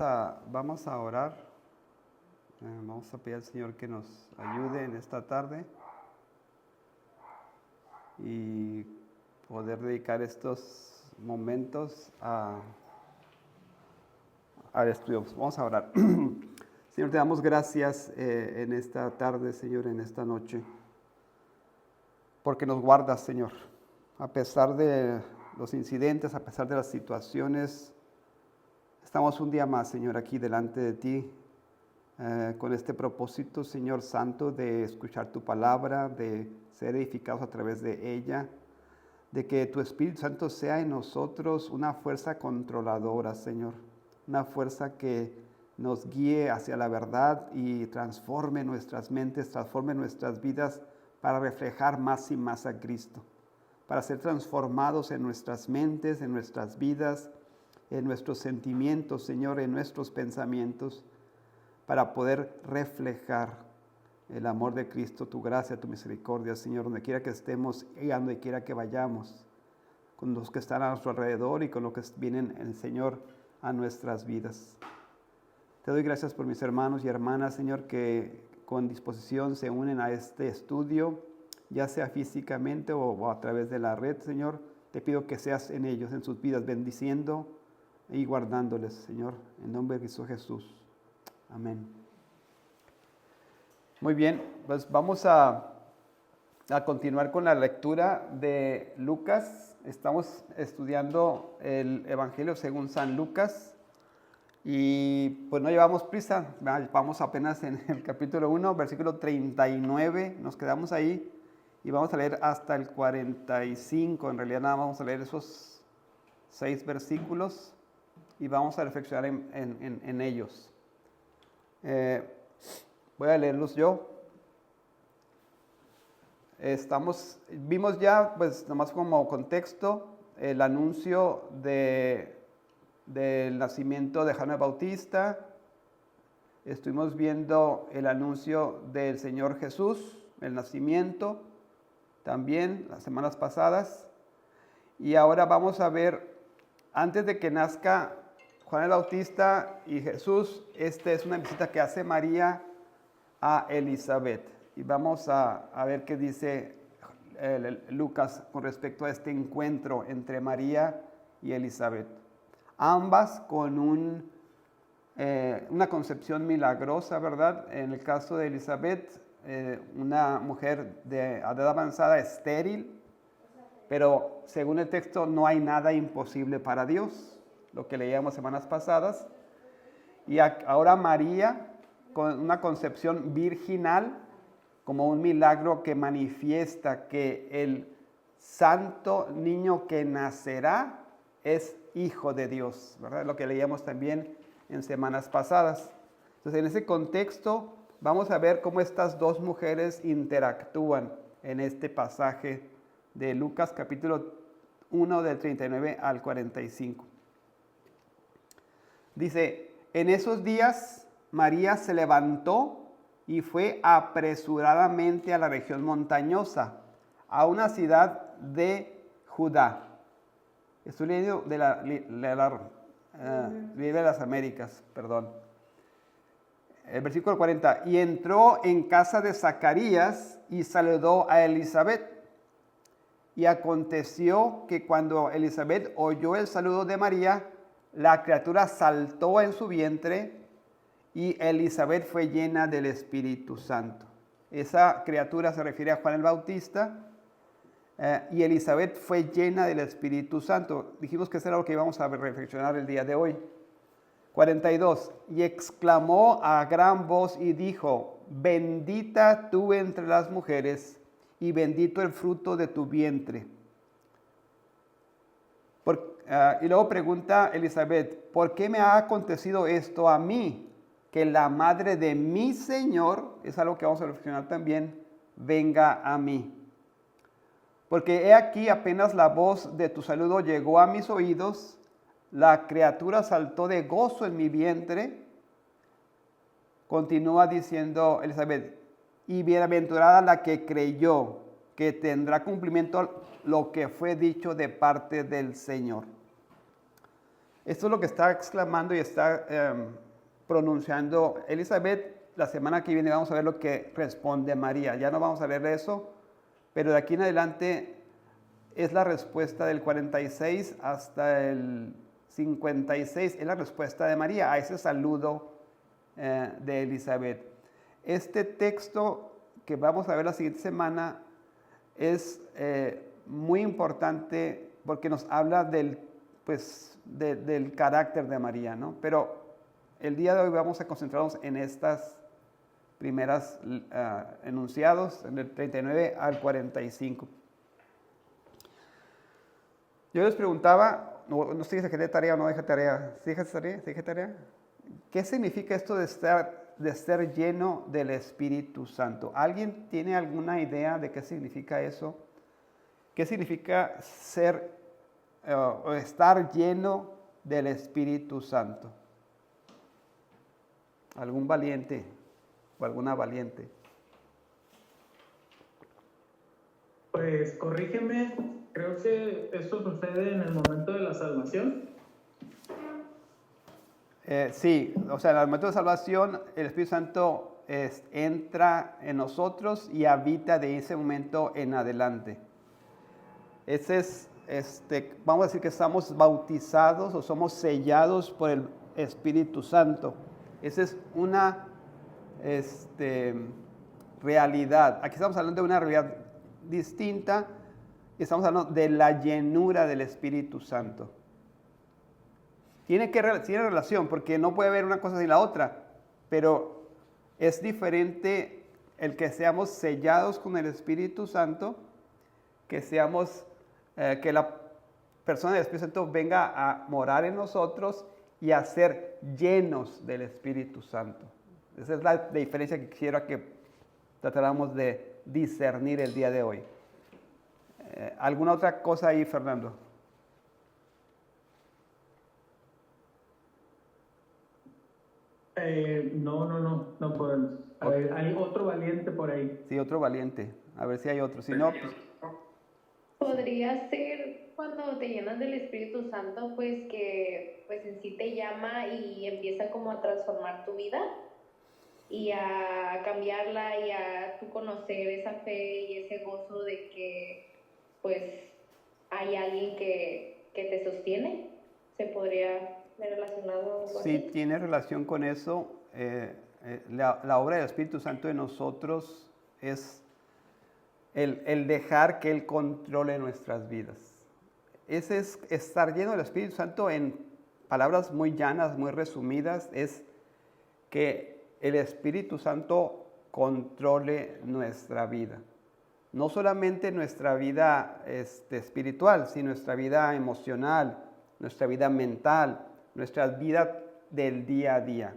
Vamos a orar. Vamos a pedir al Señor que nos ayude en esta tarde y poder dedicar estos momentos al estudio. Vamos a orar. Señor, te damos gracias en esta tarde, Señor, en esta noche, porque nos guardas, Señor, a pesar de los incidentes, a pesar de las situaciones. Estamos un día más, Señor, aquí delante de ti, con este propósito, Señor Santo, de escuchar tu palabra, de ser edificados a través de ella, de que tu Espíritu Santo sea en nosotros una fuerza controladora, Señor, una fuerza que nos guíe hacia la verdad y transforme nuestras mentes, transforme nuestras vidas para reflejar más y más a Cristo, para ser transformados en nuestras mentes, en nuestras vidas, en nuestros sentimientos, Señor, en nuestros pensamientos, para poder reflejar el amor de Cristo, tu gracia, tu misericordia, Señor, donde quiera que estemos y a donde quiera que vayamos, con los que están a nuestro alrededor y con los que vienen, el Señor, a nuestras vidas. Te doy gracias por mis hermanos y hermanas, Señor, que con disposición se unen a este estudio, ya sea físicamente o a través de la red, Señor. Te pido que seas en ellos, en sus vidas, bendiciendo y guardándoles, Señor, en nombre de Cristo Jesús. Amén. Muy bien, pues vamos a continuar con la lectura de Lucas. Estamos estudiando el Evangelio según San Lucas y pues no llevamos prisa, vamos apenas en el capítulo 1, versículo 39, nos quedamos ahí y vamos a leer hasta el 45. En realidad nada, vamos a leer esos 6 versículos y vamos a reflexionar en ellos. Voy a leerlos yo. Vimos ya, pues nomás como contexto, el anuncio del nacimiento de Juan el Bautista. Estuvimos viendo el anuncio del Señor Jesús, el nacimiento, también las semanas pasadas. Y ahora vamos a ver, antes de que nazca Juan el Bautista y Jesús, esta es una visita que hace María a Elizabeth. Y vamos a ver qué dice Lucas con respecto a este encuentro entre María y Elizabeth. Ambas con una concepción milagrosa, ¿verdad? En el caso de Elizabeth, una mujer de edad avanzada, estéril, pero según el texto no hay nada imposible para Dios, lo que leíamos semanas pasadas. Y ahora María, con una concepción virginal, como un milagro que manifiesta que el santo niño que nacerá es hijo de Dios, ¿verdad? Lo que leíamos también en semanas pasadas. Entonces, en ese contexto, vamos a ver cómo estas dos mujeres interactúan en este pasaje de Lucas capítulo 1 del 39 al 45. Dice, en esos días María se levantó y fue apresuradamente a la región montañosa, a una ciudad de Judá. Estoy leyendo de la Biblia de las Américas, perdón. El versículo 40, y entró en casa de Zacarías y saludó a Elizabeth. Y aconteció que cuando Elizabeth oyó el saludo de María, la criatura saltó en su vientre y Elizabeth fue llena del Espíritu Santo. Esa criatura se refiere a Juan el Bautista y Elizabeth fue llena del Espíritu Santo. Dijimos que eso era lo que íbamos a reflexionar el día de hoy. 42. Y exclamó a gran voz y dijo, bendita tú entre las mujeres y bendito el fruto de tu vientre. Y luego pregunta Elizabeth, ¿por qué me ha acontecido esto a mí? Que la madre de mi Señor, es algo que vamos a reflexionar también, venga a mí. Porque he aquí apenas la voz de tu saludo llegó a mis oídos, la criatura saltó de gozo en mi vientre. Continúa diciendo Elizabeth, y bienaventurada la que creyó, que tendrá cumplimiento lo que fue dicho de parte del Señor. Esto es lo que está exclamando y está pronunciando Elizabeth. La semana que viene vamos a ver lo que responde María. Ya no vamos a ver eso, pero de aquí en adelante es la respuesta del 46 hasta el 56. Es la respuesta de María a ese saludo de Elizabeth. Este texto que vamos a ver la siguiente semana es muy importante porque nos habla del carácter de María, ¿no? Pero el día de hoy vamos a concentrarnos en estas primeras enunciados, del 39 al 45. Yo les preguntaba, no sé si dejé tarea o no dejé tarea, ¿sí dejé tarea? ¿Qué significa esto de ser lleno del Espíritu Santo? ¿Alguien tiene alguna idea de qué significa eso? ¿Qué significa o estar lleno del Espíritu Santo? ¿Algún valiente o alguna valiente? Pues corrígeme, creo que esto sucede en el momento de la salvación. Sí, o sea, en el momento de salvación el Espíritu Santo entra en nosotros y habita de ese momento en adelante. Ese es, vamos a decir que estamos bautizados o somos sellados por el Espíritu Santo. Esa es una realidad. Aquí estamos hablando de una realidad distinta. Estamos hablando de la llenura del Espíritu Santo. Tiene relación, porque no puede haber una cosa sin la otra, pero es diferente el que seamos sellados con el Espíritu Santo, que seamos, que la persona del Espíritu Santo venga a morar en nosotros y a ser llenos del Espíritu Santo. Esa es la diferencia que quisiera que tratáramos de discernir el día de hoy. ¿Alguna otra cosa ahí, Fernando? No podemos. A ver, hay otro valiente por ahí. Sí, otro valiente. A ver si hay otro. Si no, pues... Podría ser cuando te llenas del Espíritu Santo, pues que pues en sí te llama y empieza como a transformar tu vida y a cambiarla y a tú conocer esa fe y ese gozo de que pues hay alguien que te sostiene. Se podría ver relacionado algo Sí, así. tiene relación con eso. La obra del Espíritu Santo en nosotros es el dejar que Él controle nuestras vidas. Ese es estar lleno del Espíritu Santo. En palabras muy llanas, muy resumidas, es que el Espíritu Santo controle nuestra vida. No solamente nuestra vida espiritual, sino nuestra vida emocional, nuestra vida mental, nuestra vida del día a día.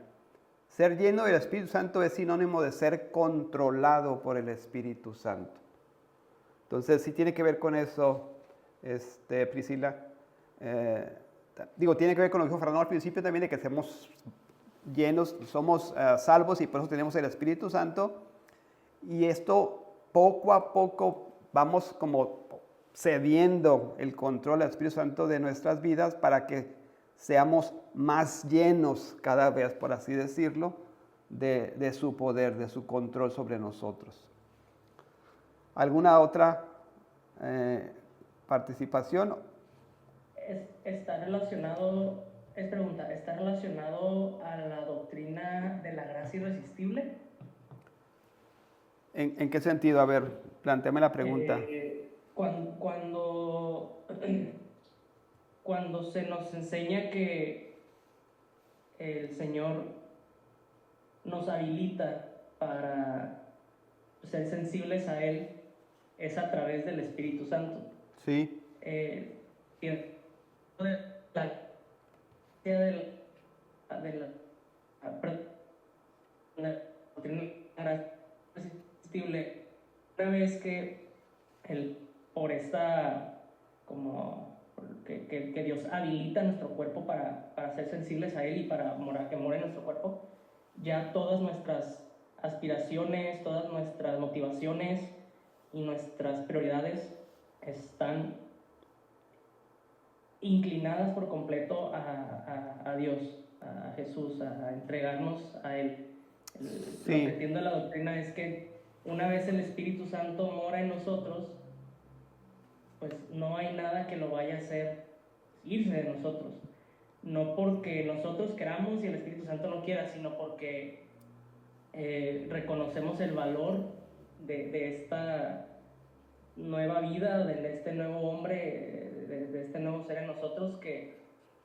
Ser lleno del Espíritu Santo es sinónimo de ser controlado por el Espíritu Santo. Entonces, sí tiene que ver con eso, Priscila. Tiene que ver con lo que dijo Fernando al principio también, de que somos llenos, somos salvos y por eso tenemos el Espíritu Santo. Y esto poco a poco vamos como cediendo el control al Espíritu Santo de nuestras vidas para que seamos más llenos cada vez, por así decirlo, de su poder, de su control sobre nosotros. ¿Alguna otra participación? ¿Está relacionado a la doctrina de la gracia irresistible? ¿En qué sentido? A ver, plantéame la pregunta. Cuando se nos enseña que el Señor nos habilita para ser sensibles a Él, es a través del Espíritu Santo. Sí. Una vez que por esta que Dios habilita nuestro cuerpo para ser sensibles a Él y para que more en nuestro cuerpo, ya todas nuestras aspiraciones, todas nuestras motivaciones y nuestras prioridades están inclinadas por completo a Dios, a Jesús, a entregarnos a Él. Lo que entiendo de la doctrina es que una vez el Espíritu Santo mora en nosotros, pues no hay nada que lo vaya a hacer irse de nosotros. No porque nosotros queramos y el Espíritu Santo no quiera, sino porque reconocemos el valor de esta nueva vida, de este nuevo hombre, de este nuevo ser en nosotros, que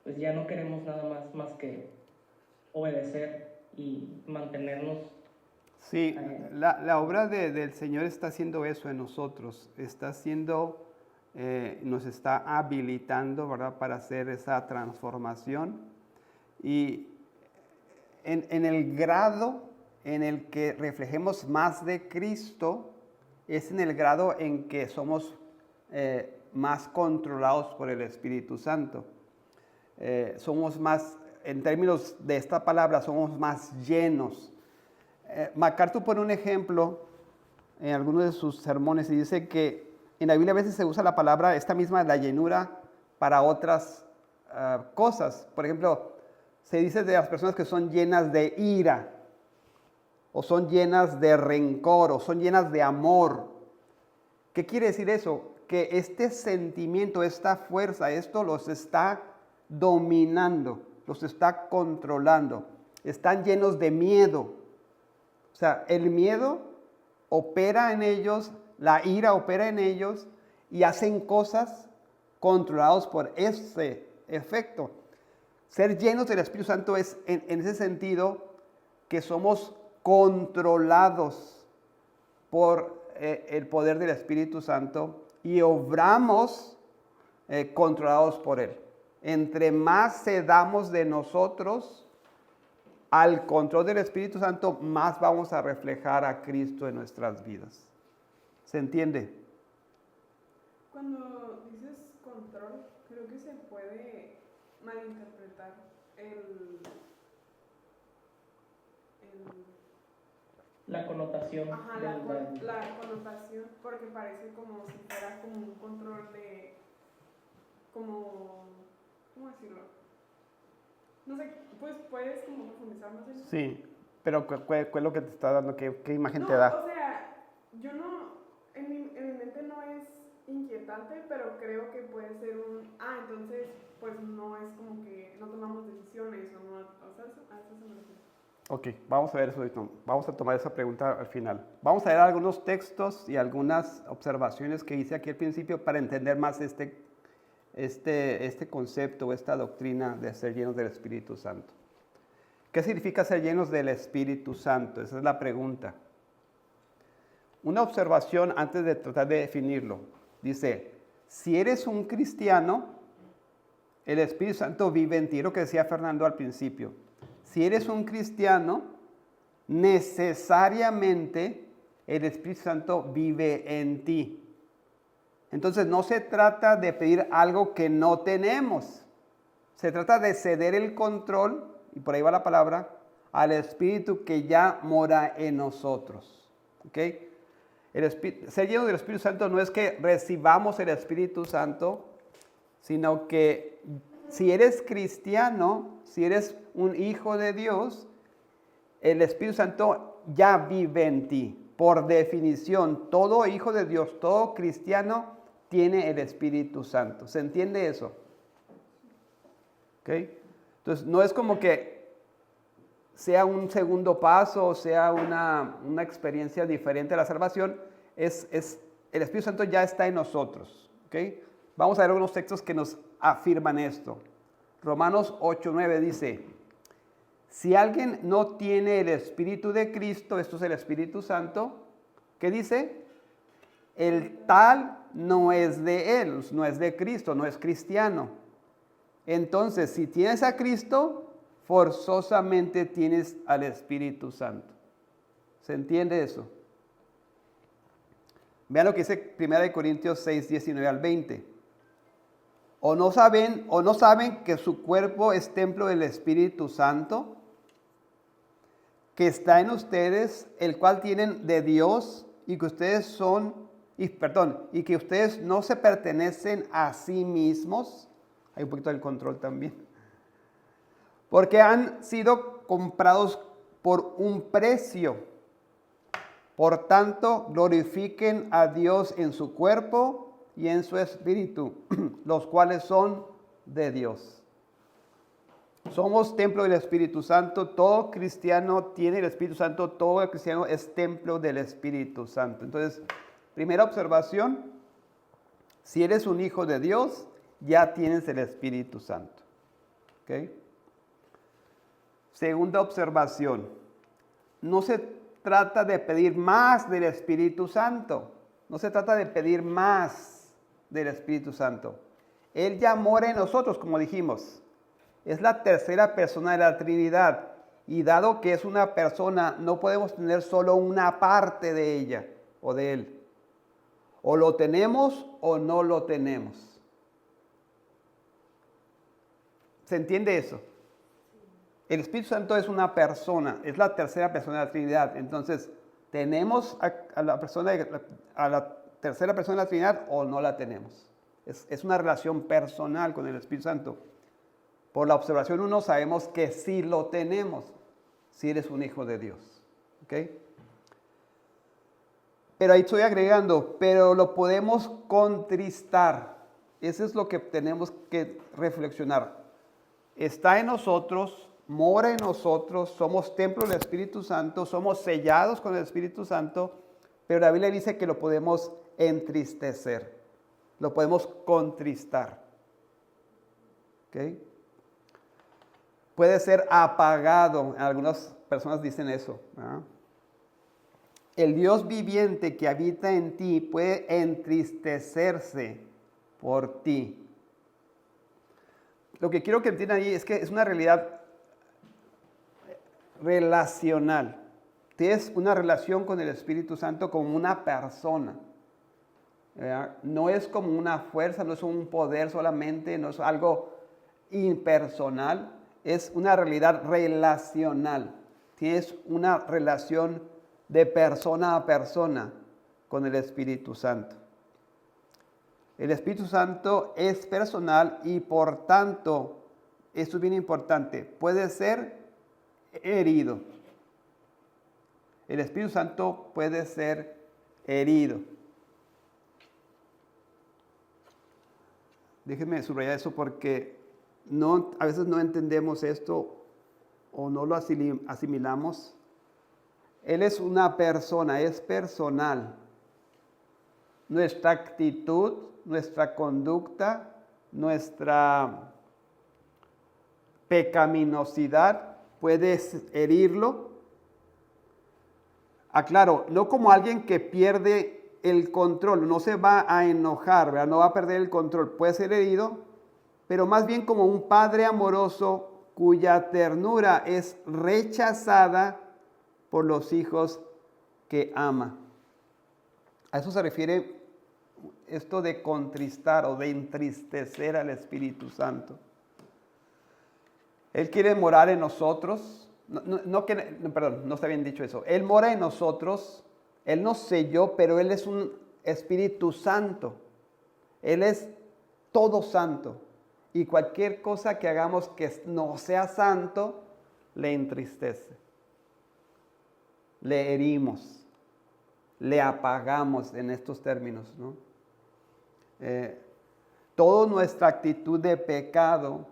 pues ya no queremos nada más que obedecer y mantenernos. Sí, la obra del Señor está haciendo eso en nosotros, está haciendo, nos está habilitando, ¿verdad?, para hacer esa transformación. Y en el grado en el que reflejemos más de Cristo, es en el grado en que somos más controlados por el Espíritu Santo. Somos más, en términos de esta palabra, somos más llenos. MacArthur pone un ejemplo en algunos de sus sermones y dice que en la Biblia a veces se usa la palabra, esta misma, la llenura, para otras cosas. Por ejemplo, se dice de las personas que son llenas de ira, o son llenas de rencor, o son llenas de amor. ¿Qué quiere decir eso? Que este sentimiento, esta fuerza, esto los está dominando, los está controlando. Están llenos de miedo. O sea, el miedo opera en ellos, la ira opera en ellos y hacen cosas controlados por ese efecto. Ser llenos del Espíritu Santo es en ese sentido que somos controlados por el poder del Espíritu Santo y obramos controlados por Él. Entre más cedamos de nosotros al control del Espíritu Santo, más vamos a reflejar a Cristo en nuestras vidas. ¿Se entiende? Cuando dices control, creo que se puede malinterpretar la connotación. Ajá, la connotación, porque parece como si fuera como un control de, ¿cómo decirlo? No sé, pues puedes como profundizar más en eso. Sí, pero ¿cuál es lo que te está dando? ¿Qué imagen te da? O sea, yo no, en mi mente no es inquietante, pero creo que puede ser entonces, pues no es como que no tomamos decisiones o no, o sea, a eso se me refiere. Ok, vamos a ver eso ahorita. Vamos a tomar esa pregunta al final. Vamos a ver algunos textos y algunas observaciones que hice aquí al principio para entender más este concepto, esta doctrina de ser llenos del Espíritu Santo. ¿Qué significa ser llenos del Espíritu Santo? Esa es la pregunta. Una observación antes de tratar de definirlo. Dice, si eres un cristiano, el Espíritu Santo vive en ti. Lo que decía Fernando al principio. Si eres un cristiano, necesariamente el Espíritu Santo vive en ti. Entonces no se trata de pedir algo que no tenemos. Se trata de ceder el control, y por ahí va la palabra, al Espíritu que ya mora en nosotros. ¿Ok? Ser lleno del Espíritu Santo no es que recibamos el Espíritu Santo, sino que si eres cristiano, si eres un hijo de Dios, el Espíritu Santo ya vive en ti. Por definición, todo hijo de Dios, todo cristiano tiene el Espíritu Santo. ¿Se entiende eso? ¿Ok? Entonces, no es como que sea un segundo paso o sea una experiencia diferente a la salvación. El Espíritu Santo ya está en nosotros. ¿Ok? Vamos a ver algunos textos que nos afirman esto. Romanos 8:9 dice, si alguien no tiene el Espíritu de Cristo, esto es el Espíritu Santo, ¿qué dice? El tal no es de Él, no es de Cristo, no es cristiano. Entonces, si tienes a Cristo, forzosamente tienes al Espíritu Santo. ¿Se entiende eso? Vean lo que dice 1 Corintios 6, 19 al 20. ¿O no saben que su cuerpo es templo del Espíritu Santo, que está en ustedes, el cual tienen de Dios, y que ustedes y que ustedes no se pertenecen a sí mismos? hay un poquito del control también. Porque han sido comprados por un precio. Por tanto, glorifiquen a Dios en su cuerpo y en su espíritu, los cuales son de Dios. Somos templo del Espíritu Santo. Todo cristiano tiene el Espíritu Santo. Todo cristiano es templo del Espíritu Santo. Entonces, primera observación, si eres un hijo de Dios, ya tienes el Espíritu Santo. ¿Ok? Segunda observación, no se trata de pedir más del Espíritu Santo. No se trata de pedir más del Espíritu Santo. Él ya mora en nosotros, como dijimos. Es la tercera persona de la Trinidad. Y dado que es una persona, no podemos tener solo una parte de ella o de él. O lo tenemos o no lo tenemos. ¿Se entiende eso? El Espíritu Santo es una persona, es la tercera persona de la Trinidad. Entonces, ¿tenemos a la tercera persona de la Trinidad o no la tenemos? Es una relación personal con el Espíritu Santo. Por la observación 1 sabemos que sí lo tenemos, si eres un hijo de Dios. ¿Ok? Pero ahí estoy agregando, pero lo podemos contristar. Eso es lo que tenemos que reflexionar. Está en nosotros, mora en nosotros, somos templo del Espíritu Santo, somos sellados con el Espíritu Santo, pero la Biblia dice que lo podemos entristecer, lo podemos contristar. ¿Ok? Puede ser apagado, algunas personas dicen eso, ¿verdad? El Dios viviente que habita en ti puede entristecerse por ti. Lo que quiero que entiendan ahí es que es una realidad relacional. Tienes una relación con el Espíritu Santo como una persona. ¿Verdad? No es como una fuerza, no es un poder solamente, no es algo impersonal. Es una realidad relacional. Tienes una relación de persona a persona con el Espíritu Santo. El Espíritu Santo es personal y por tanto, esto es bien importante, puede ser herido. El Espíritu Santo puede ser herido. Déjenme subrayar eso porque a veces no entendemos esto o no lo asimilamos. Él es una persona, es personal. Nuestra actitud, nuestra conducta, nuestra pecaminosidad puede herirlo. Aclaro, no como alguien que pierde el control, no se va a enojar, ¿verdad? No va a perder el control, puede ser herido, pero más bien como un padre amoroso cuya ternura es rechazada por los hijos que ama. A eso se refiere esto de contristar o de entristecer al Espíritu Santo. Él quiere morar en nosotros. No está bien dicho eso. Él mora en nosotros. Él nos selló, pero Él es un Espíritu Santo. Él es todo santo. Y cualquier cosa que hagamos que no sea santo, le entristece. Le herimos. Le apagamos en estos términos, ¿no? Toda nuestra actitud de pecado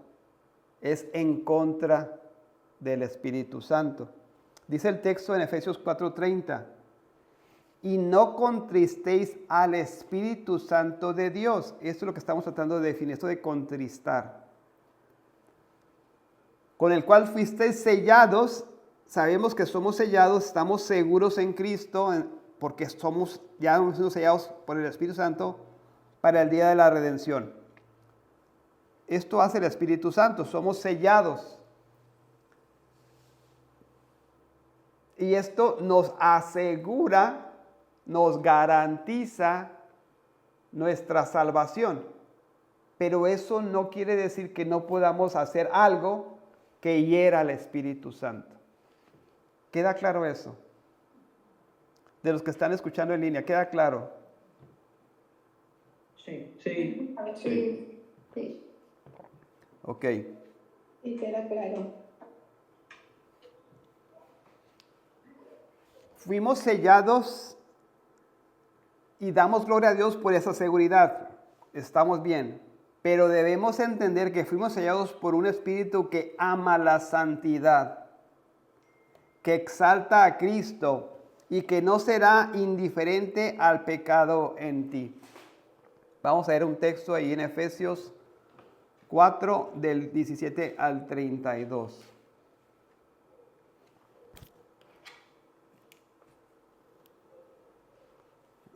es en contra del Espíritu Santo. Dice el texto en Efesios 4:30, y no contristéis al Espíritu Santo de Dios. Esto es lo que estamos tratando de definir, esto de contristar. Con el cual fuisteis sellados. Sabemos que somos sellados, estamos seguros en Cristo, porque ya hemos sido sellados por el Espíritu Santo para el día de la redención. Esto hace el Espíritu Santo, somos sellados. Y esto nos asegura, nos garantiza nuestra salvación. Pero eso no quiere decir que no podamos hacer algo que hiera al Espíritu Santo. ¿Queda claro eso? De los que están escuchando en línea, ¿queda claro? Sí. Sí. Ok. Y queda claro. Fuimos sellados y damos gloria a Dios por esa seguridad. Estamos bien. Pero debemos entender que fuimos sellados por un espíritu que ama la santidad, que exalta a Cristo y que no será indiferente al pecado en ti. Vamos a ver un texto ahí en Efesios 4 del 17 al 32.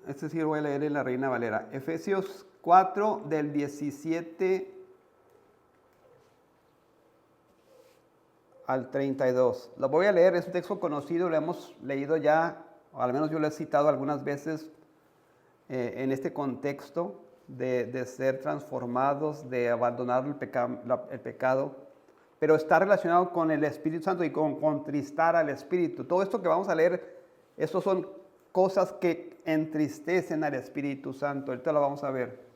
Este sí lo voy a leer en la Reina Valera. Efesios 4 del 17 al 32. Lo voy a leer, es un texto conocido, lo hemos leído ya, o al menos yo lo he citado algunas veces en este contexto de ser transformados, de abandonar el pecado, pero está relacionado con el Espíritu Santo y con contristar al Espíritu. Todo esto que vamos a leer, estos son cosas que entristecen al Espíritu Santo. Ahorita lo vamos a ver.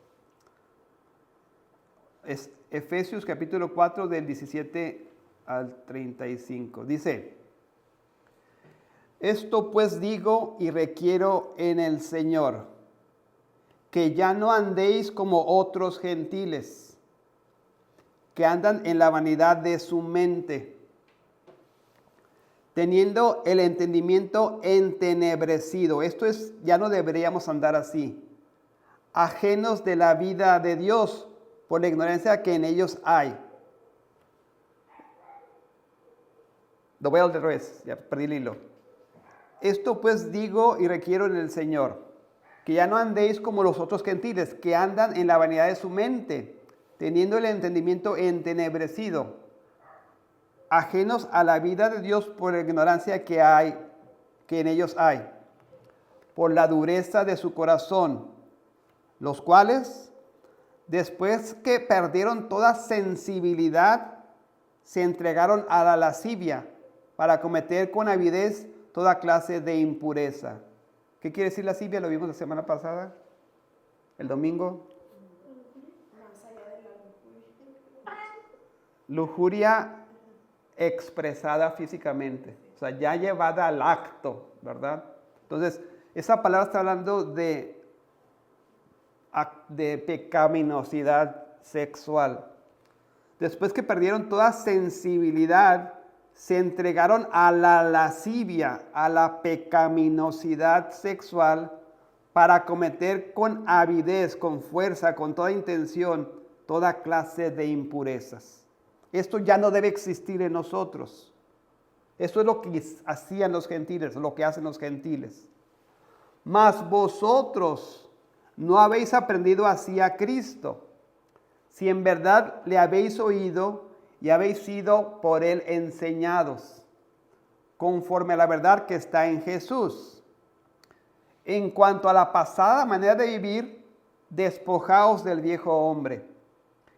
Es Efesios capítulo 4 del 17 al 35. Dice: esto pues digo y requiero en el Señor, que ya no andéis como otros gentiles, que andan en la vanidad de su mente, teniendo el entendimiento entenebrecido. Esto es, ya no deberíamos andar así, ajenos de la vida de Dios por la ignorancia que en ellos hay. Lo voy al revés, ya perdí el hilo. Esto pues digo y requiero en el Señor, que ya no andéis como los otros gentiles, que andan en la vanidad de su mente, teniendo el entendimiento entenebrecido, ajenos a la vida de Dios por la ignorancia que en ellos hay, por la dureza de su corazón, los cuales, después que perdieron toda sensibilidad, se entregaron a la lascivia para cometer con avidez toda clase de impureza. ¿Qué quiere decir lascivia? Lo vimos la semana pasada, el domingo. Lujuria expresada físicamente, o sea, ya llevada al acto, ¿verdad? Entonces, esa palabra está hablando de pecaminosidad sexual. Después que perdieron toda sensibilidad, se entregaron a la lascivia, a la pecaminosidad sexual, para cometer con avidez, con fuerza, con toda intención, toda clase de impurezas. Esto ya no debe existir en nosotros. Esto es lo que hacían los gentiles, lo que hacen los gentiles. Mas vosotros no habéis aprendido así a Cristo, si en verdad le habéis oído y habéis sido por él enseñados, conforme a la verdad que está en Jesús. En cuanto a la pasada manera de vivir, despojaos del viejo hombre,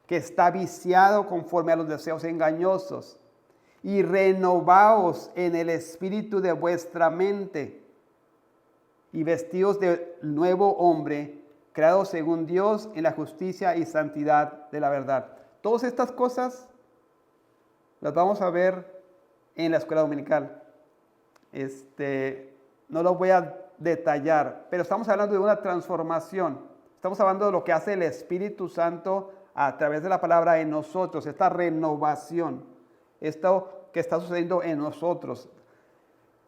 que está viciado conforme a los deseos engañosos, y renovaos en el espíritu de vuestra mente, y vestíos del nuevo hombre, creado según Dios en la justicia y santidad de la verdad. Todas estas cosas las vamos a ver en la escuela dominical. No lo voy a detallar, pero estamos hablando de una transformación. Estamos hablando de lo que hace el Espíritu Santo a través de la palabra en nosotros, esta renovación, esto que está sucediendo en nosotros.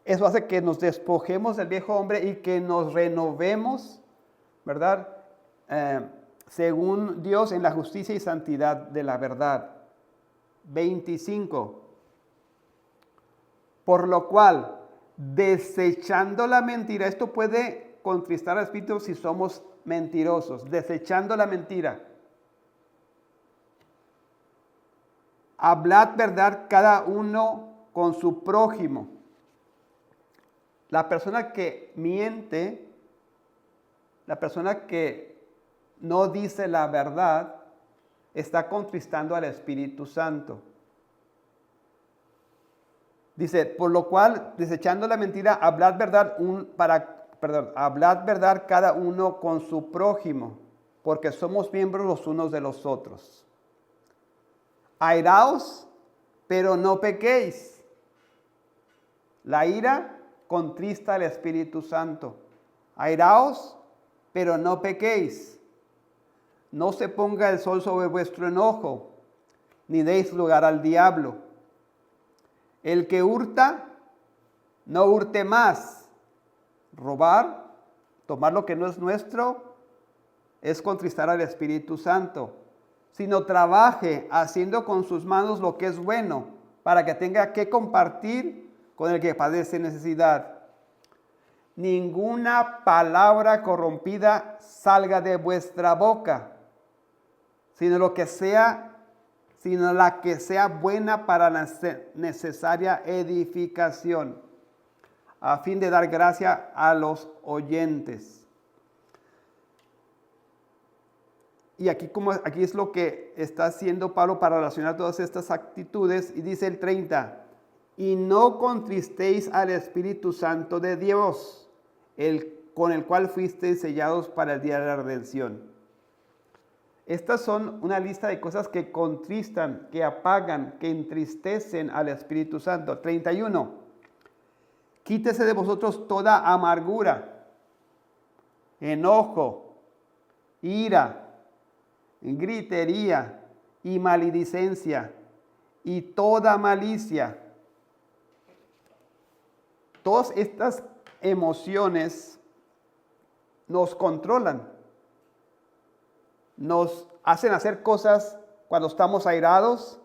Eso hace que nos despojemos del viejo hombre y que nos renovemos, ¿verdad? Según Dios en la justicia y santidad de la verdad. 25. Por lo cual, desechando la mentira, esto puede contristar al Espíritu si somos mentirosos, desechando la mentira. Hablad verdad cada uno con su prójimo. La persona que miente, la persona que no dice la verdad, está contristando al Espíritu Santo. Dice, por lo cual, desechando la mentira, hablad verdad cada uno con su prójimo, porque somos miembros los unos de los otros. Airaos, pero no pequéis. La ira contrista al Espíritu Santo. Airaos, pero no pequéis. No se ponga el sol sobre vuestro enojo, ni deis lugar al diablo. El que hurta, no hurte más. Robar, tomar lo que no es nuestro, es contristar al Espíritu Santo. Sino trabaje haciendo con sus manos lo que es bueno, para que tenga que compartir con el que padece necesidad. Ninguna palabra corrompida salga de vuestra boca, sino la que sea buena para la necesaria edificación, a fin de dar gracia a los oyentes. Y aquí es lo que está haciendo Pablo para relacionar todas estas actitudes. Y dice el 30, y no contristéis al Espíritu Santo de Dios, con el cual fuisteis sellados para el día de la redención. Estas son una lista de cosas que contristan, que apagan, que entristecen al Espíritu Santo. 31. Quítese de vosotros toda amargura, enojo, ira, gritería y maledicencia y toda malicia. Todas estas emociones nos controlan, nos hacen hacer cosas cuando estamos airados,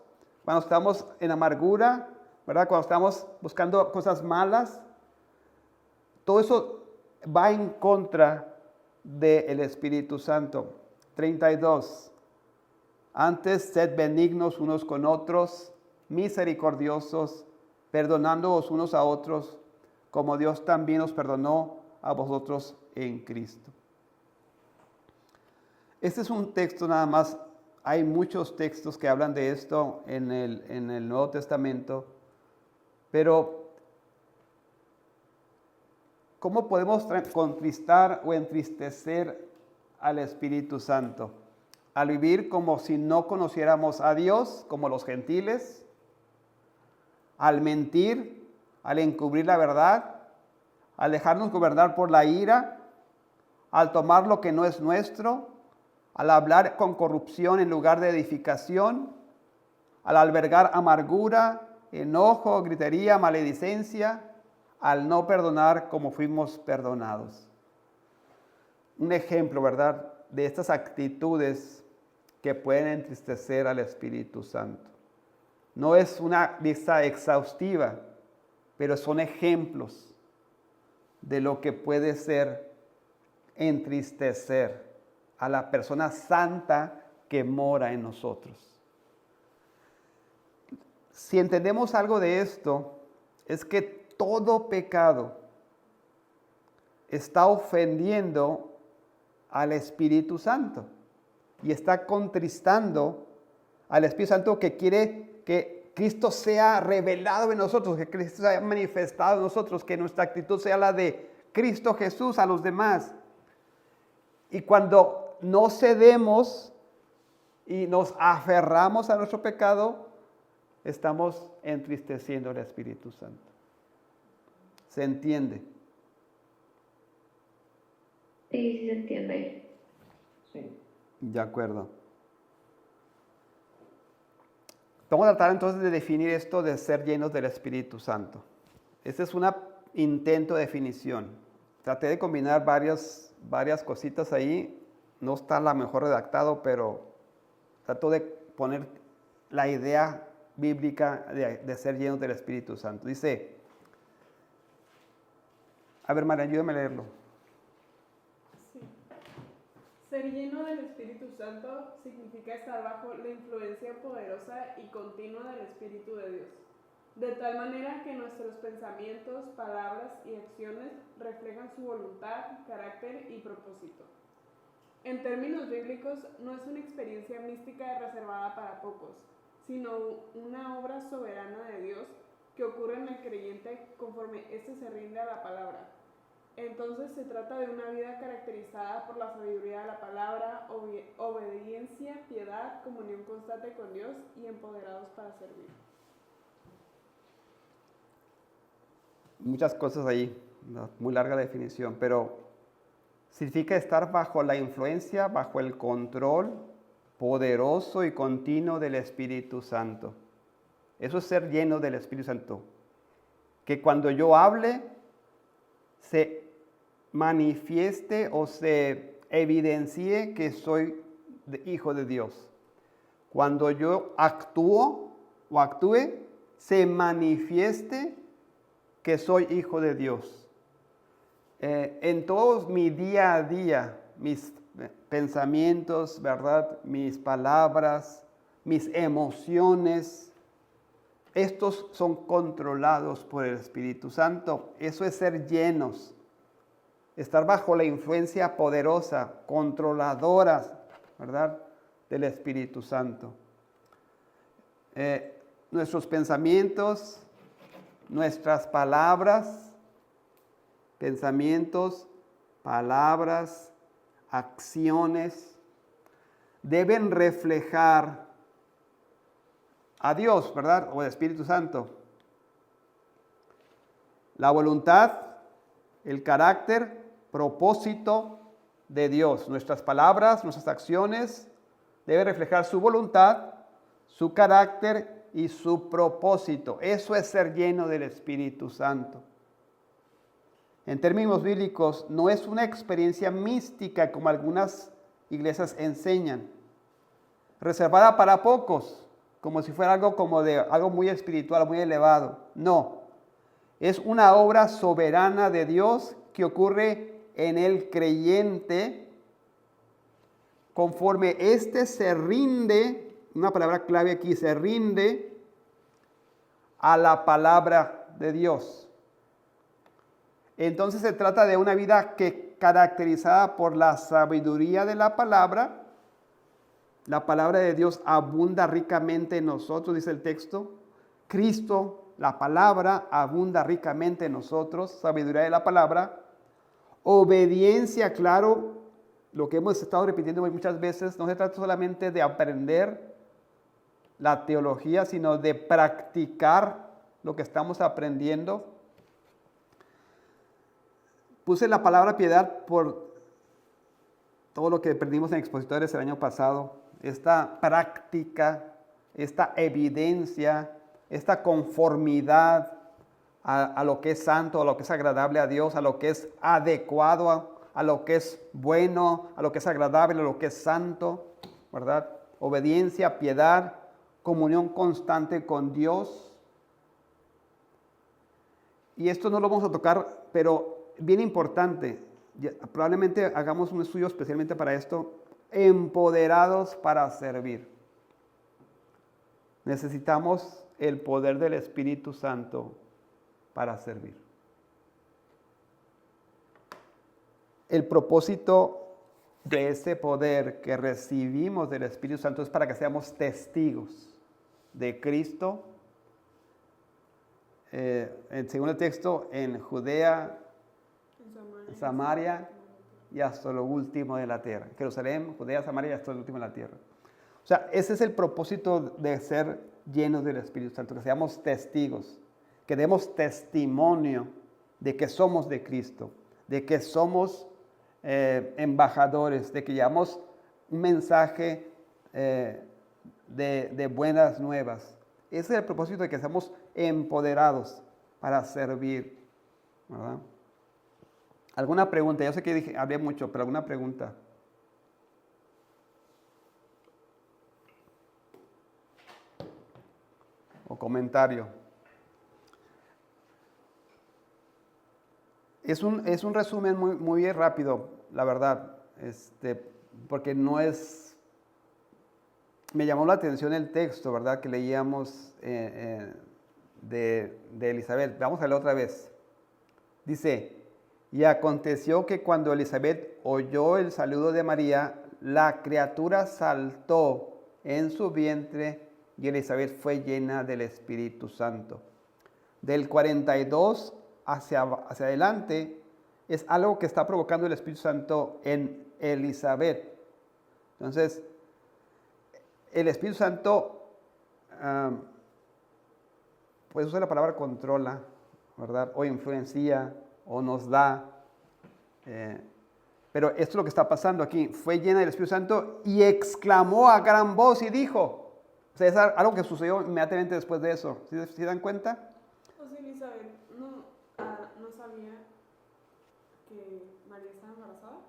cuando estamos en amargura, ¿verdad? Cuando estamos buscando cosas malas. Todo eso va en contra del Espíritu Santo. 32. Antes sed benignos unos con otros, misericordiosos, perdonándoos unos a otros, como Dios también os perdonó a vosotros en Cristo. Este es un texto nada más. Hay muchos textos que hablan de esto en el Nuevo Testamento, pero ¿cómo podemos contristar o entristecer al Espíritu Santo? Al vivir como si no conociéramos a Dios, como los gentiles, al mentir, al encubrir la verdad, al dejarnos gobernar por la ira, al tomar lo que no es nuestro, al hablar con corrupción en lugar de edificación, al albergar amargura, enojo, gritería, maledicencia, al no perdonar como fuimos perdonados. Un ejemplo, ¿verdad?, de estas actitudes que pueden entristecer al Espíritu Santo. No es una lista exhaustiva, pero son ejemplos de lo que puede ser entristecer a la persona santa que mora en nosotros. Si entendemos algo de esto, es que todo pecado está ofendiendo al Espíritu Santo y está contristando al Espíritu Santo, que quiere que Cristo sea revelado en nosotros, que Cristo sea manifestado en nosotros, que nuestra actitud sea la de Cristo Jesús a los demás. Y cuando no cedemos y nos aferramos a nuestro pecado, estamos entristeciendo al Espíritu Santo. ¿Se entiende? Sí, sí se entiende. Sí. De acuerdo. Vamos a tratar entonces de definir esto de ser llenos del Espíritu Santo. Este es un intento de definición. Traté de combinar varias cositas ahí. No está la mejor redactado, pero trato de poner la idea bíblica de ser llenos del Espíritu Santo. Dice, a ver, María, ayúdame a leerlo. Sí. Ser lleno del Espíritu Santo significa estar bajo la influencia poderosa y continua del Espíritu de Dios, de tal manera que nuestros pensamientos, palabras y acciones reflejan su voluntad, carácter y propósito. En términos bíblicos, no es una experiencia mística reservada para pocos, sino una obra soberana de Dios que ocurre en el creyente conforme éste se rinde a la palabra. Entonces se trata de una vida caracterizada por la sabiduría de la palabra, obediencia, piedad, comunión constante con Dios y empoderados para servir. Muchas cosas ahí, una muy larga definición, pero significa estar bajo la influencia, bajo el control poderoso y continuo del Espíritu Santo. Eso es ser lleno del Espíritu Santo. Que cuando yo hable, se manifieste o se evidencie que soy hijo de Dios. Cuando yo actúe, se manifieste que soy hijo de Dios. En todo mi día a día, mis pensamientos, ¿verdad? Mis palabras, mis emociones, estos son controlados por el Espíritu Santo. Eso es ser llenos. Estar bajo la influencia poderosa, controladora, ¿verdad? Del Espíritu Santo. Nuestros pensamientos, nuestras palabras, acciones, deben reflejar a Dios, ¿verdad? O el Espíritu Santo. La voluntad, el carácter, propósito de Dios. Nuestras palabras, nuestras acciones deben reflejar su voluntad, su carácter y su propósito. Eso es ser lleno del Espíritu Santo. En términos bíblicos, no es una experiencia mística como algunas iglesias enseñan, reservada para pocos, como si fuera algo muy espiritual, muy elevado. No, es una obra soberana de Dios que ocurre en el creyente conforme éste se rinde, una palabra clave aquí, se rinde a la palabra de Dios. Entonces se trata de una vida caracterizada por la sabiduría de la palabra. La palabra de Dios abunda ricamente en nosotros, dice el texto. Cristo, la palabra, abunda ricamente en nosotros, sabiduría de la palabra. Obediencia, claro, lo que hemos estado repitiendo muchas veces, no se trata solamente de aprender la teología, sino de practicar lo que estamos aprendiendo. Puse la palabra piedad por todo lo que aprendimos en expositores el año pasado. Esta práctica, esta evidencia, esta conformidad a lo que es santo, a lo que es agradable a Dios, a lo que es adecuado, a lo que es bueno, a lo que es agradable, a lo que es santo, ¿verdad? Obediencia, piedad, comunión constante con Dios. Y esto no lo vamos a tocar, pero bien importante, probablemente hagamos un estudio especialmente para esto, empoderados para servir. Necesitamos el poder del Espíritu Santo para servir. El propósito de ese poder que recibimos del Espíritu Santo es para que seamos testigos de Cristo, según el texto, en Judea, en Samaria y hasta lo último de la tierra. Jerusalén, Judea, Samaria y hasta lo último de la tierra. O sea, ese es el propósito de ser llenos del Espíritu Santo, que seamos testigos, que demos testimonio de que somos de Cristo, de que somos embajadores, de que llevamos un mensaje de buenas nuevas. Ese es el propósito de que seamos empoderados para servir, ¿verdad? ¿Alguna pregunta? Yo sé que hablé mucho, pero ¿alguna pregunta? ¿O comentario? Es un resumen muy rápido, la verdad, porque no es... Me llamó la atención el texto, ¿verdad?, que leíamos de Elizabeth. Vamos a leer otra vez. Dice, y aconteció que cuando Elizabeth oyó el saludo de María, la criatura saltó en su vientre y Elizabeth fue llena del Espíritu Santo. Del 42 hacia adelante, es algo que está provocando el Espíritu Santo en Elizabeth. Entonces, el Espíritu Santo, pues usa la palabra controla, ¿verdad? O influencia, o nos da. Pero esto es lo que está pasando aquí. Fue llena del Espíritu Santo y exclamó a gran voz y dijo. O sea, es algo que sucedió inmediatamente después de eso. ¿Sí dan cuenta? O sea, Elizabeth no sabía que María estaba embarazada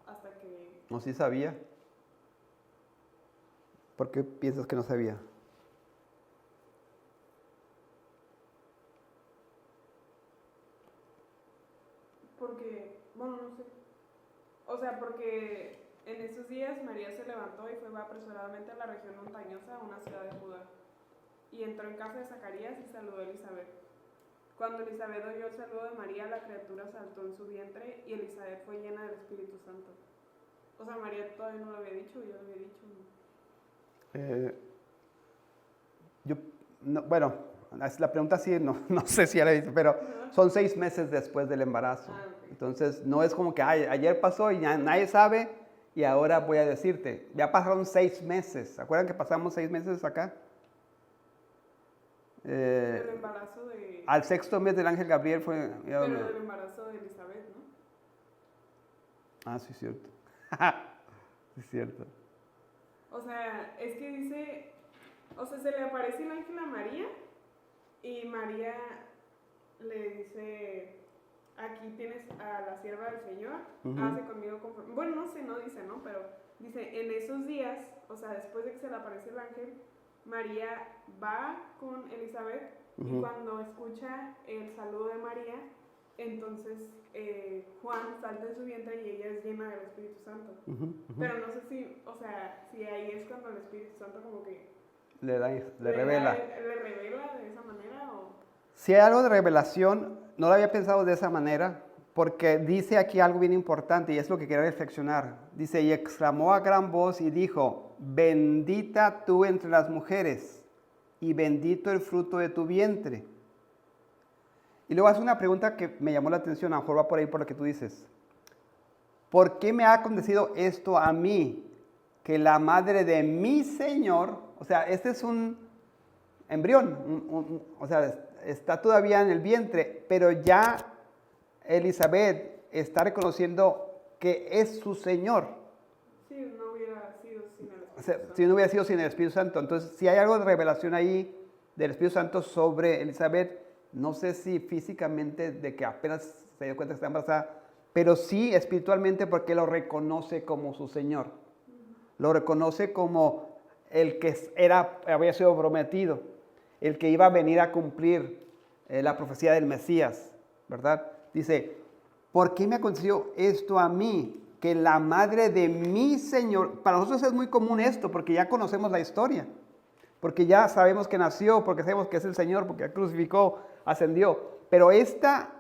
hasta que... ¿O sí sabía? ¿Por qué piensas que no sabía? Porque, bueno, no sé. O sea, porque en esos días María se levantó y fue apresuradamente a la región montañosa, a una ciudad de Judá. Y entró en casa de Zacarías y saludó a Elizabeth. Cuando Elizabeth oyó el saludo de María, la criatura saltó en su vientre y Elizabeth fue llena del Espíritu Santo. O sea, María todavía no lo había dicho, yo lo había dicho. Bueno, la pregunta sí, no sé si ya la he dicho, pero son 6 meses después del embarazo. Okay. Entonces, no es como que ayer pasó y ya nadie sabe y ahora voy a decirte. Ya pasaron 6 meses. ¿Se acuerdan que pasamos 6 meses acá? El embarazo de... Al 6º mes del ángel Gabriel fue... Pero el embarazo de Elizabeth, ¿no? Ah, sí, es cierto. Sí, es cierto. O sea, es que dice... O sea, se le aparece el ángel a María y María le dice... Aquí tienes a la sierva del Señor, hágase conmigo conforme... Bueno, no sé, no dice, ¿no? Pero dice, en esos días, o sea, después de que se le aparece el ángel, María va con Elizabeth y cuando escucha el saludo de María, entonces Juan salta en su vientre y ella es llena del Espíritu Santo. Pero no sé si, o sea, si ahí es cuando el Espíritu Santo como que... le revela. ¿Le revela de esa manera o...? Si hay algo de revelación, no lo había pensado de esa manera, porque dice aquí algo bien importante y es lo que quiero reflexionar. Dice, y exclamó a gran voz y dijo, bendita tú entre las mujeres y bendito el fruto de tu vientre. Y luego hace una pregunta que me llamó la atención, a lo mejor va por ahí por lo que tú dices. ¿Por qué me ha acontecido esto a mí, que la madre de mi Señor, o sea, este es un embrión, o sea, está todavía en el vientre, pero ya Elizabeth está reconociendo que es su Señor. Sí, no hubiera sido sin el Espíritu O sea, Santo. si no hubiera sido sin el Espíritu Santo. Entonces, si hay algo de revelación ahí del Espíritu Santo sobre Elizabeth, no sé si físicamente de que apenas se dio cuenta que está embarazada, pero sí espiritualmente porque lo reconoce como su Señor. Lo reconoce como el que había sido prometido, el que iba a venir a cumplir la profecía del Mesías, ¿verdad? Dice, ¿por qué me aconteció esto a mí? Que la madre de mi Señor, para nosotros es muy común esto, porque ya conocemos la historia, porque ya sabemos que nació, porque sabemos que es el Señor, porque crucificó, ascendió, pero esta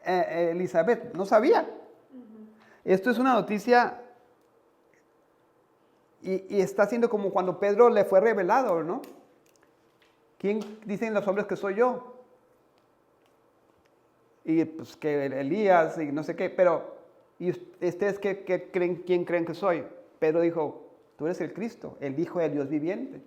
Elizabeth no sabía. Esto es una noticia y está siendo como cuando Pedro le fue revelado, ¿no? ¿Quién dicen los hombres que soy yo? Y pues que Elías y no sé qué, pero ¿y ustedes quién creen que soy? Pedro dijo, tú eres el Cristo, el Hijo del Dios viviente.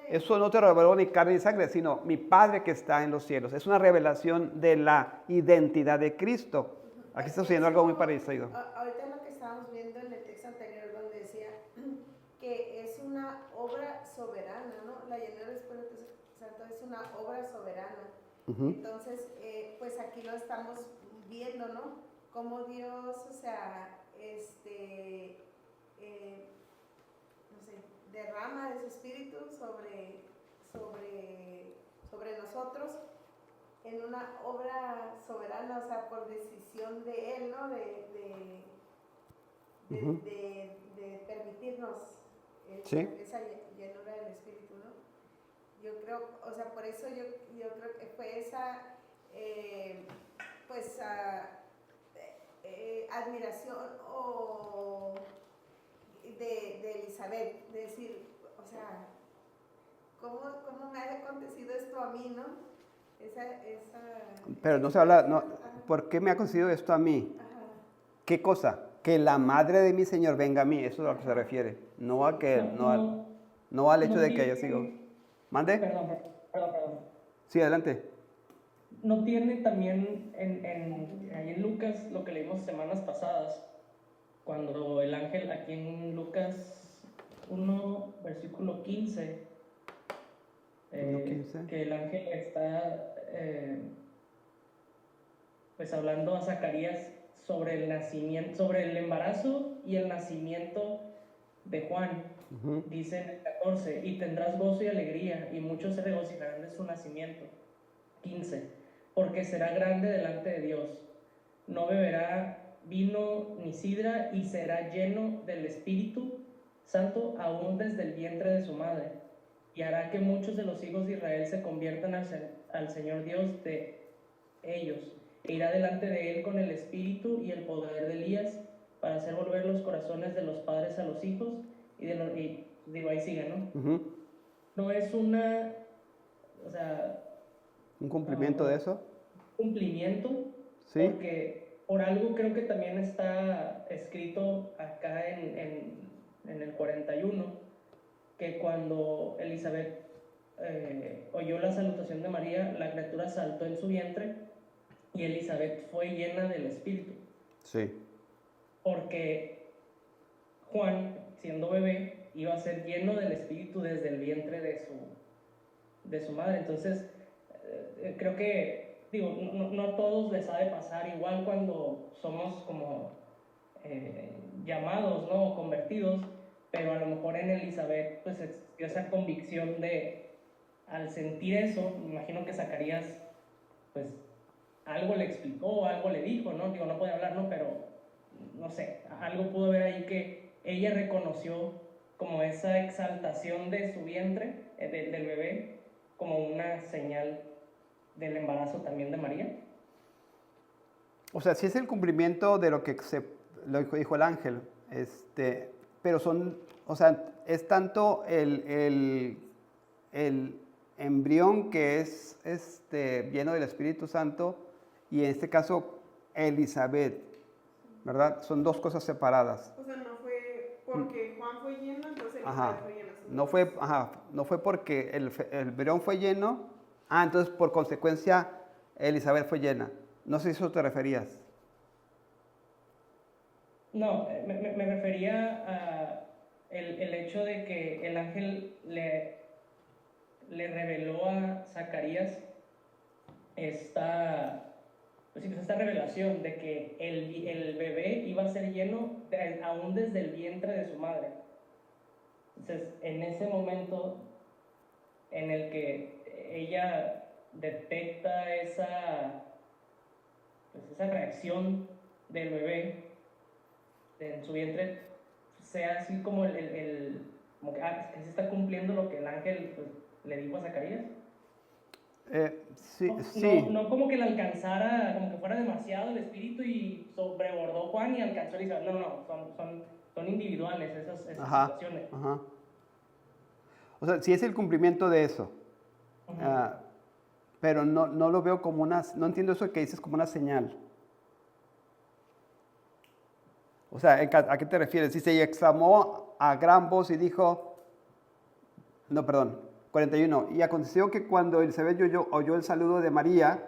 Eso no te lo reveló ni carne ni sangre, sino mi Padre que está en los cielos. Es una revelación de la identidad de Cristo. Aquí está sucediendo algo muy parecido. Ahorita lo que estábamos viendo en el texto anterior donde decía que es una obra soberana, ¿no? La llenura del Espíritu Santo es una obra soberana. Entonces, pues aquí lo estamos viendo, ¿no? Cómo Dios, o sea, no sé, derrama de su Espíritu sobre nosotros en una obra soberana, o sea, por decisión de Él, ¿no? De permitirnos esa llenura del Espíritu, ¿no? Yo creo, o sea, por eso yo creo que fue esa, pues, admiración de Elizabeth, de decir, o sea, ¿cómo me ha acontecido esto a mí, no? Pero no se habla, ¿por qué me ha concedido esto a mí? Ajá. ¿Qué cosa? Que la madre de mi Señor venga a mí, eso es a lo que se refiere. No a que, no al hecho de que yo sigo. ¿Mande? Perdón. Sí, adelante. ¿No tiene también ahí en Lucas lo que leímos semanas pasadas? Cuando el ángel, aquí en Lucas 1, versículo 15, 1:15. que el ángel está pues hablando a Zacarías sobre el nacimiento, sobre el embarazo y el nacimiento de Juan. Ujú. Dice en el 14, y tendrás gozo y alegría, y muchos se regocijarán de su nacimiento. 15, porque será grande delante de Dios. No beberá vino ni sidra, y será lleno del Espíritu Santo aún desde el vientre de su madre. Y hará que muchos de los hijos de Israel se conviertan al Señor Dios de ellos. E irá delante de él con el espíritu y el poder de Elías, para hacer volver los corazones de los padres a los hijos, y digo, ahí sigue, ¿no? Ujú. No es una, o sea, ¿Un cumplimiento de eso? cumplimiento, Sí. porque por algo creo que también está escrito acá en el 41, que cuando Elizabeth oyó la salutación de María, la criatura saltó en su vientre y Elizabeth fue llena del Espíritu. Sí. Porque Juan, siendo bebé, iba a ser lleno del Espíritu desde el vientre de su madre. Entonces, creo que, digo, no a todos les ha de pasar igual cuando somos como llamados, ¿no? O convertidos, pero a lo mejor en Elizabeth, pues existió esa convicción de, al sentir eso, me imagino que Zacarías, pues, algo le explicó, algo le dijo, ¿no? Digo, no puede hablar, ¿no? Pero, no sé, algo pudo haber ahí que ella reconoció como esa exaltación de su vientre, del bebé, como una señal del embarazo también de María. O sea, sí es el cumplimiento de lo que lo dijo el ángel, pero o sea, es tanto el embrión que es lleno del Espíritu Santo, y en este caso Elizabeth, ¿verdad? Son dos cosas separadas. O sea, no fue porque Juan fue lleno, entonces Ajá. Elizabeth fue llena. No fue porque el embrión fue lleno, entonces por consecuencia Elizabeth fue llena. No sé si a eso te referías. No, me refería a el hecho de que el ángel le reveló a Zacarías esta revelación de que el bebé iba a ser lleno aún desde el vientre de su madre. Entonces, en ese momento en el que ella detecta esa reacción del bebé en su vientre, sea así como como que se está cumpliendo lo que el ángel, pues, le dijo a Zacarías. Sí, No, sí. no como que le alcanzara, como que fuera demasiado el espíritu y sobrebordó Juan y alcanzó a Elizabeth. No, son individuales esas situaciones. Ajá. O sea, sí es el cumplimiento de eso. Uh-huh. Pero no lo veo como no entiendo eso que dices como una señal. O sea, ¿a qué te refieres? Dice, y exclamó a gran voz y dijo, 41. Y aconteció que cuando Elizabeth oyó el saludo de María,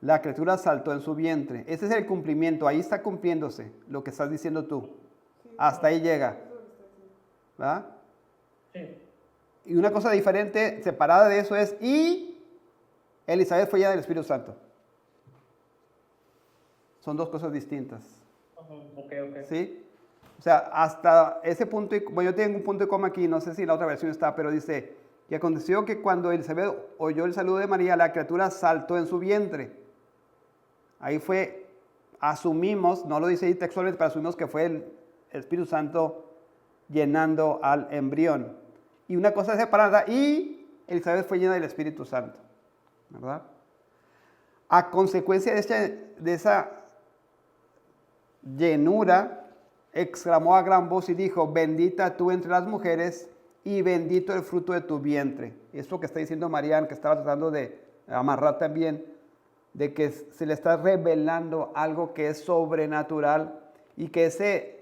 la criatura saltó en su vientre. Ese es el cumplimiento, ahí está cumpliéndose lo que estás diciendo tú. Sí, Hasta ahí llega. eso es lo que está diciendo. ¿Verdad? Sí. Y una cosa diferente, separada de eso es, y Elizabeth fue llena del Espíritu Santo. Son dos cosas distintas. Ok. ¿Sí? O sea, hasta ese punto, bueno, yo tengo un punto de coma aquí, no sé si la otra versión está, pero dice, y aconteció que cuando Elizabeth oyó el saludo de María, la criatura saltó en su vientre. Ahí asumimos, no lo dice ahí textualmente, pero asumimos que fue el Espíritu Santo llenando al embrión. Y una cosa separada, y Elizabeth fue llena del Espíritu Santo, ¿verdad? A consecuencia de esa llenura, exclamó a gran voz y dijo, bendita tú entre las mujeres y bendito el fruto de tu vientre. Esto que está diciendo Marian, que estaba tratando de amarrar también de que se le está revelando algo que es sobrenatural y que ese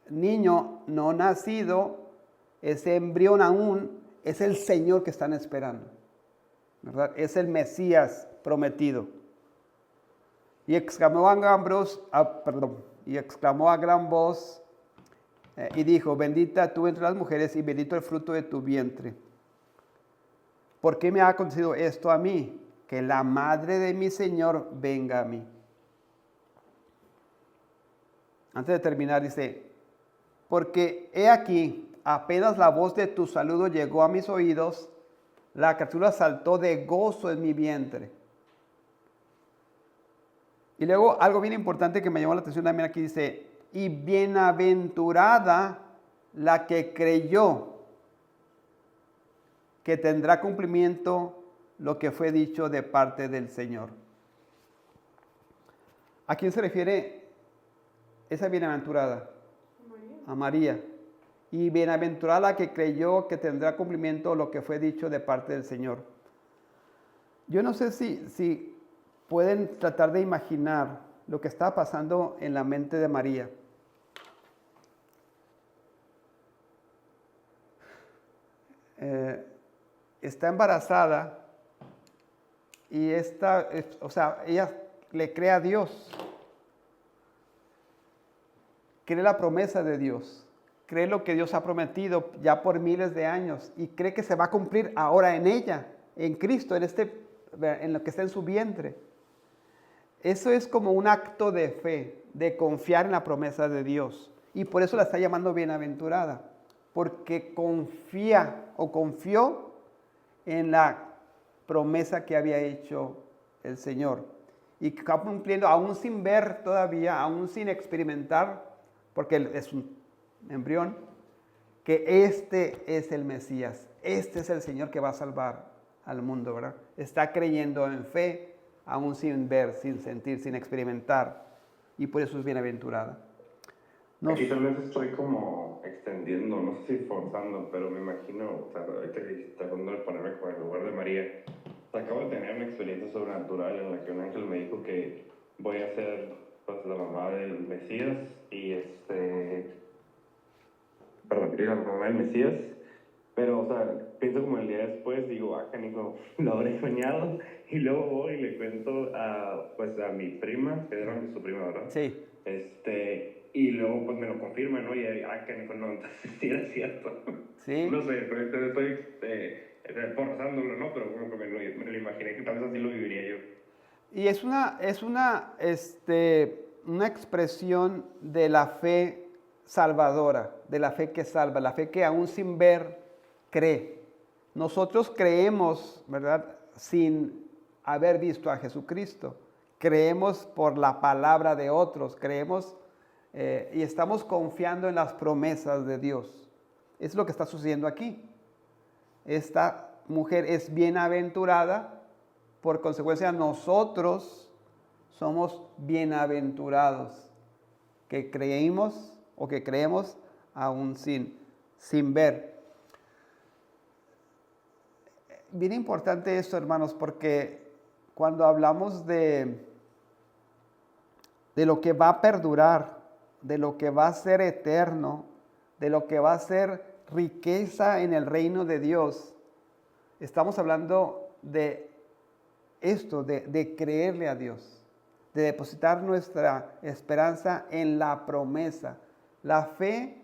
niño no nacido, ese embrión aún, es el Señor que están esperando, ¿verdad? Es el Mesías prometido. Y exclamó a gran voz y dijo, bendita tú entre las mujeres y bendito el fruto de tu vientre. ¿Por qué me ha acontecido esto a mí? Que la madre de mi Señor venga a mí. Antes de terminar dice, porque he aquí, apenas la voz de tu saludo llegó a mis oídos, la criatura saltó de gozo en mi vientre. Y luego algo bien importante que me llamó la atención también aquí dice, y bienaventurada la que creyó que tendrá cumplimiento lo que fue dicho de parte del Señor. ¿A quién se refiere esa bienaventurada? A María. Y bienaventurada la que creyó que tendrá cumplimiento lo que fue dicho de parte del Señor. Yo no sé si pueden tratar de imaginar lo que está pasando en la mente de María. Está embarazada y ella le cree a Dios, cree la promesa de Dios, cree lo que Dios ha prometido ya por miles de años y cree que se va a cumplir ahora en ella, en Cristo, en lo que está en su vientre. Eso es como un acto de fe, de confiar en la promesa de Dios. Y por eso la está llamando bienaventurada, porque confió en la promesa que había hecho el Señor. Y que está cumpliendo, aún sin ver todavía, aún sin experimentar, porque es un embrión, que este es el Mesías, este es el Señor que va a salvar al mundo, ¿verdad? Está creyendo en fe, aún sin ver, sin sentir, sin experimentar, y por eso es bienaventurada. Aquí tal vez estoy como extendiendo, no sé si forzando, pero me imagino, o sea, ahorita que tratando de ponerme con el lugar de María, acabo de tener una experiencia sobrenatural en la que un ángel me dijo que voy a ser pues la mamá del Mesías y la mamá del Mesías, pero o sea, pienso como el día después, digo, canijo, lo habré soñado, y luego voy y le cuento a mi prima, que era su prima, ¿verdad? Sí. Y luego pues me lo confirman, ¿no? Y canijo, no, entonces sí era cierto. Sí. No sé, pero estoy forzándolo, ¿no? Pero como que me lo imaginé que tal vez así lo viviría yo. Y es una expresión de la fe salvadora, de la fe que salva, la fe que aún sin ver cree. Nosotros creemos, ¿verdad? Sin haber visto a Jesucristo. Creemos por la palabra de otros, creemos y estamos confiando en las promesas de Dios. Es lo que está sucediendo aquí. Esta mujer es bienaventurada, por consecuencia nosotros somos bienaventurados, que creímos o que creemos aún sin ver. Bien importante esto, hermanos, porque cuando hablamos de lo que va a perdurar, de lo que va a ser eterno, de lo que va a ser riqueza en el reino de Dios, estamos hablando de esto, de creerle a Dios, de depositar nuestra esperanza en la promesa. La fe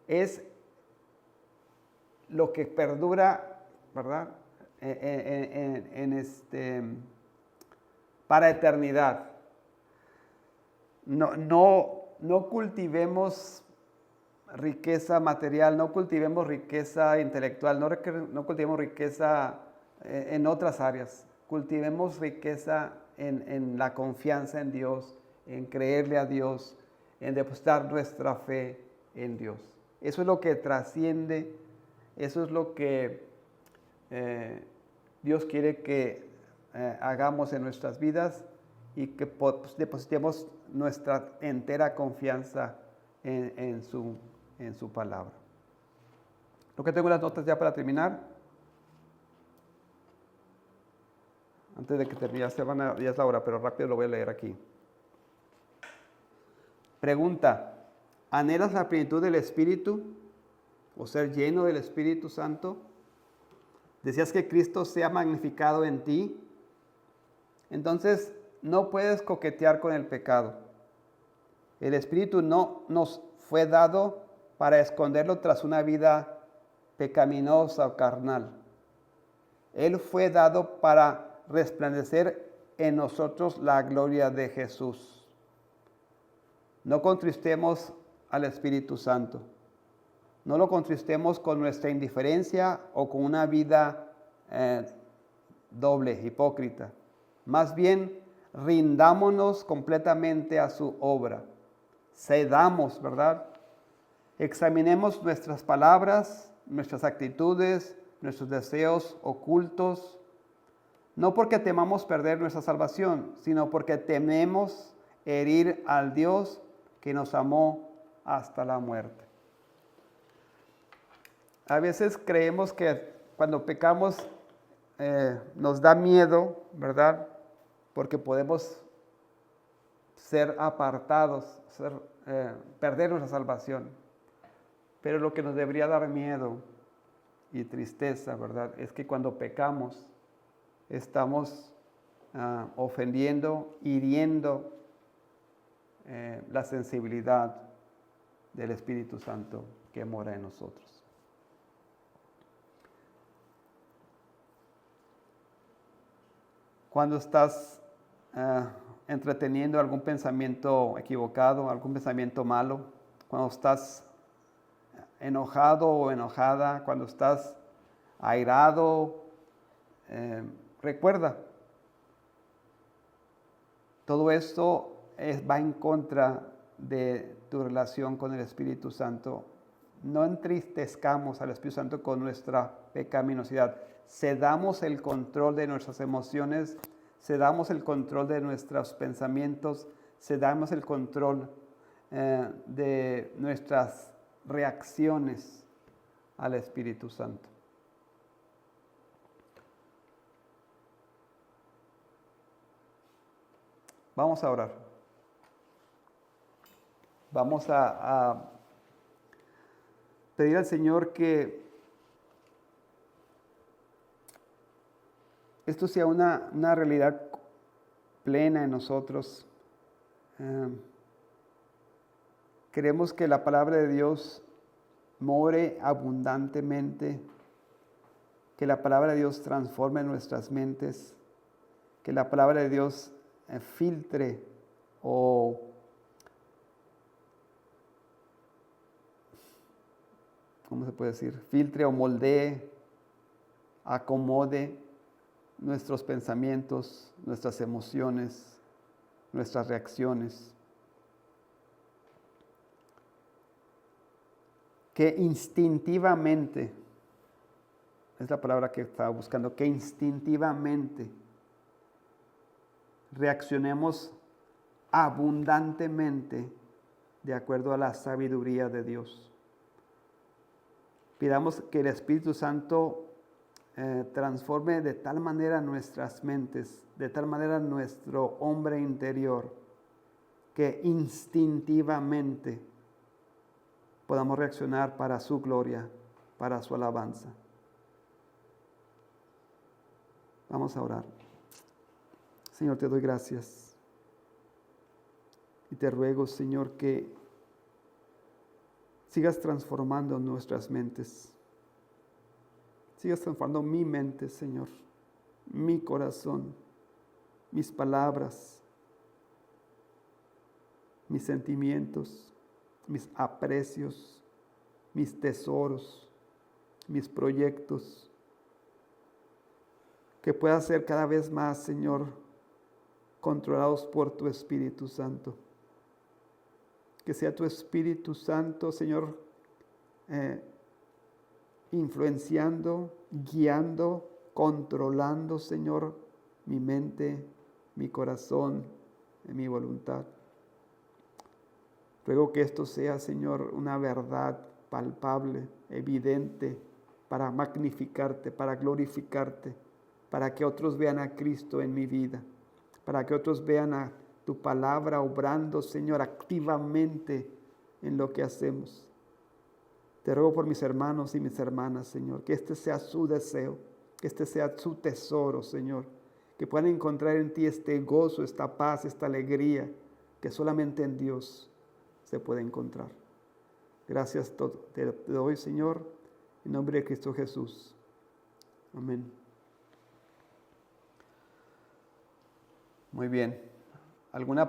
es lo que perdura, ¿verdad? Para eternidad. No cultivemos riqueza material, no cultivemos riqueza intelectual, no cultivemos riqueza en otras áreas. Cultivemos riqueza en la confianza en Dios, en creerle a Dios, en depositar nuestra fe en Dios. Eso es lo que trasciende, eso es lo que Dios quiere que hagamos en nuestras vidas y que depositemos nuestra entera confianza en su palabra. Lo que tengo las notas ya para terminar. Antes de que termine, ya es la hora, pero rápido lo voy a leer aquí. Pregunta, ¿anhelas la plenitud del Espíritu o ser lleno del Espíritu Santo? ¿Deseas que Cristo sea magnificado en ti? Entonces, no puedes coquetear con el pecado. El Espíritu no nos fue dado para esconderlo tras una vida pecaminosa o carnal. Él fue dado para resplandecer en nosotros la gloria de Jesús. No contristemos al Espíritu Santo. No lo contristemos con nuestra indiferencia o con una vida doble, hipócrita. Más bien, rindámonos completamente a su obra. Cedamos, ¿verdad? Examinemos nuestras palabras, nuestras actitudes, nuestros deseos ocultos, no porque temamos perder nuestra salvación, sino porque tememos herir al Dios que nos amó hasta la muerte. A veces creemos que cuando pecamos nos da miedo, ¿verdad? Porque podemos ser apartados, perder nuestra salvación. Pero lo que nos debería dar miedo y tristeza, ¿verdad? Es que cuando pecamos estamos ofendiendo, hiriendo la sensibilidad del Espíritu Santo que mora en nosotros. Cuando estás entreteniendo algún pensamiento equivocado, algún pensamiento malo, cuando estás enojado o enojada, cuando estás airado, recuerda, todo esto va en contra de tu relación con el Espíritu Santo. No entristezcamos al Espíritu Santo con nuestra pecaminosidad. Cedamos el control de nuestras emociones, cedamos el control de nuestros pensamientos, cedamos el control de nuestras reacciones al Espíritu Santo. Vamos a orar. Vamos a pedir al Señor que esto sea una realidad plena en nosotros. Queremos que la palabra de Dios more abundantemente, que la palabra de Dios transforme nuestras mentes, que la palabra de Dios filtre o ¿cómo se puede decir? Filtre o moldee, acomode nuestros pensamientos, nuestras emociones, nuestras reacciones. Que instintivamente, es la palabra que estaba buscando, que instintivamente reaccionemos abundantemente de acuerdo a la sabiduría de Dios. Pidamos que el Espíritu Santo transforme de tal manera nuestras mentes, de tal manera nuestro hombre interior, que instintivamente podamos reaccionar para su gloria, para su alabanza. Vamos a orar. Señor, te doy gracias y te ruego, Señor, que sigas transformando nuestras mentes. Sigas transformando mi mente, Señor, mi corazón, mis palabras, mis sentimientos, mis aprecios, mis tesoros, mis proyectos. Que pueda ser cada vez más, Señor, controlados por tu Espíritu Santo. Que sea tu Espíritu Santo, Señor, influenciando, guiando, controlando, Señor, mi mente, mi corazón, mi voluntad. Ruego que esto sea, Señor, una verdad palpable, evidente, para magnificarte, para glorificarte, para que otros vean a Cristo en mi vida, para que otros vean a tu palabra obrando, Señor, activamente en lo que hacemos. Te ruego por mis hermanos y mis hermanas, Señor, que este sea su deseo, que este sea su tesoro, Señor, que puedan encontrar en ti este gozo, esta paz, esta alegría, que solamente en Dios se puede encontrar. Gracias te doy, Señor, en nombre de Cristo Jesús. Amén. Muy bien. ¿Alguna